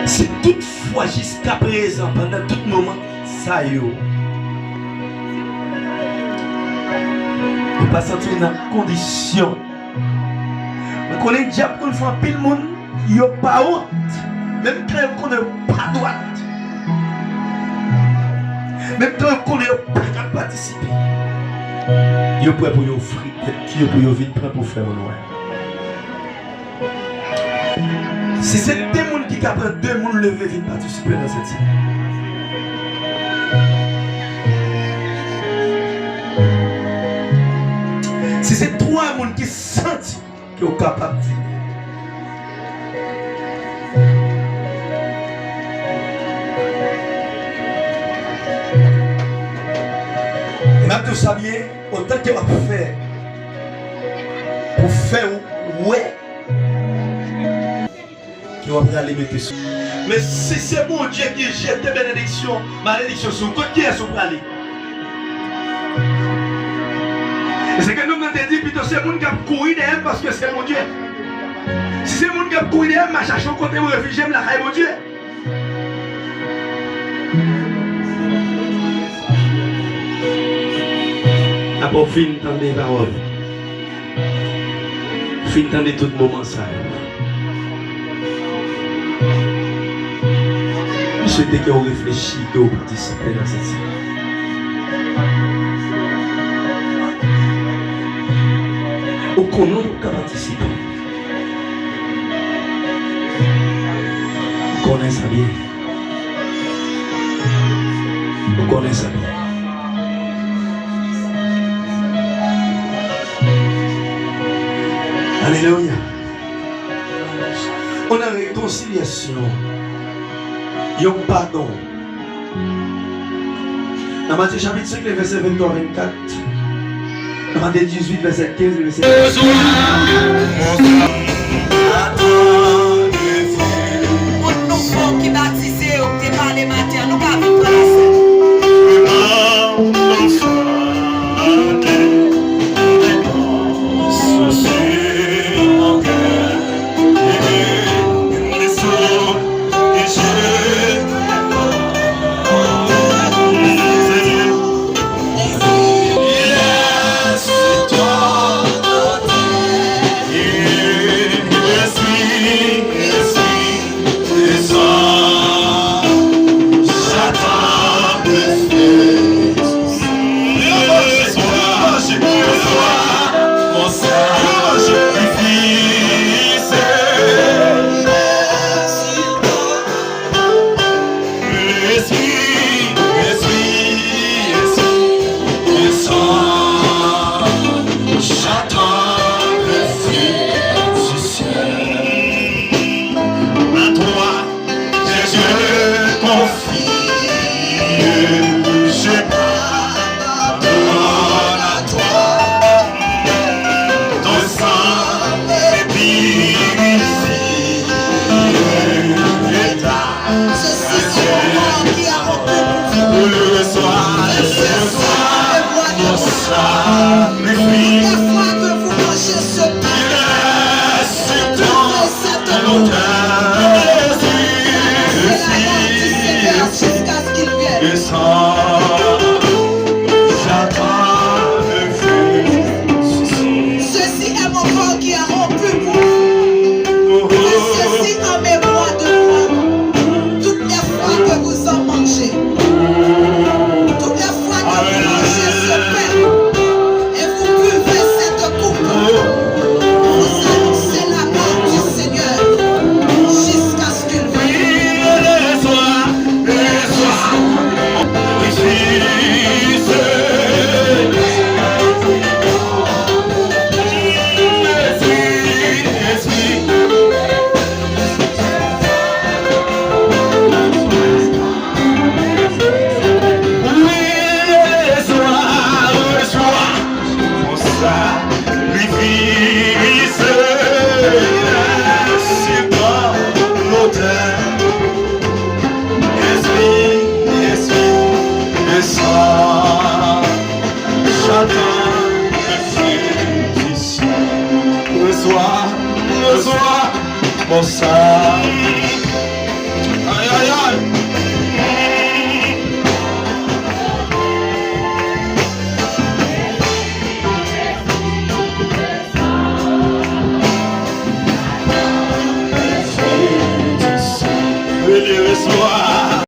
C'est toutefois jusqu'à présent, pendant tout moment, ça y est. Vous pas sentir dans condition. Mais qu'on est diable qu'on fait un pile monde, il n'y a pas honte. Même quand on n'est pas droite. Même quand on n'est pas capable de participer. Il est prêt pour y offrir, qui est pour y venir prêt pour faire un noir. Si c'est deux personnes qui apprennent, deux personnes lever viennent participer dans cette scène. Si c'est trois personnes qui sentent qu'ils sont capables de venir. Et même tout ça bien, autant que va faire pour faire ouais. Qui va aller mettre sur. Mais si c'est mon Dieu qui jette des bénédictions, malédictions sur côté qui est sur aller. C'est que nous avons dit plutôt c'est mon qui a couru derrière parce que c'est mon Dieu. Si c'est mon qui a couru derrière, ma cherche au côté mon réfugié, la caille mon Dieu. D'abord, fin d'entendre les paroles. Fin d'entendre tout moment ça. Je souhaite que vous réfléchissiez, que vous participez dans cette série. Au comment vous pouvez participer. Vous connaissez ça bien. Vous connaissez ça bien. Alléluia. On a réconciliation. Il y a un pardon. Dans Matthieu chapitre 5, verset 23-24. Dans Matthieu 18, verset 15, verset 15. Pour nous qui baptisés, on ne pas les matières, nous ne pouvons pas la Reçois mon sang. le soir.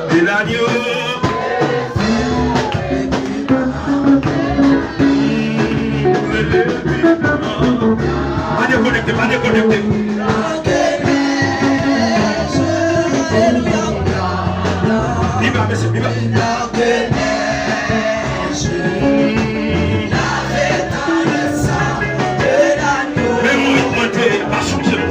De l'agneau. Pas déconnecté, pas déconnecté. Viva, monsieur, viva. Même moi, je pas changer.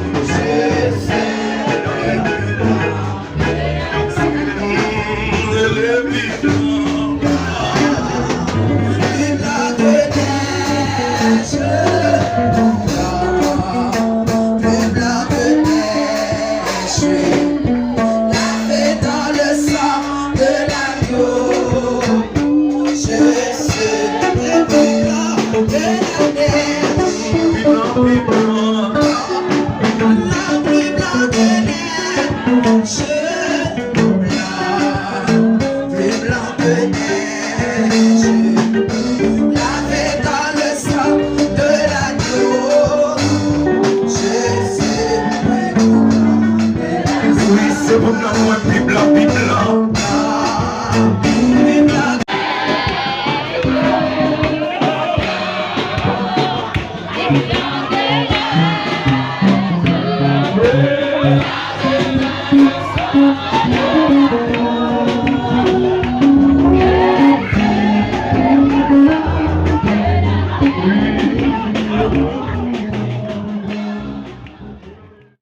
Oui, c'est pour nous, plus blanc, plus blanc.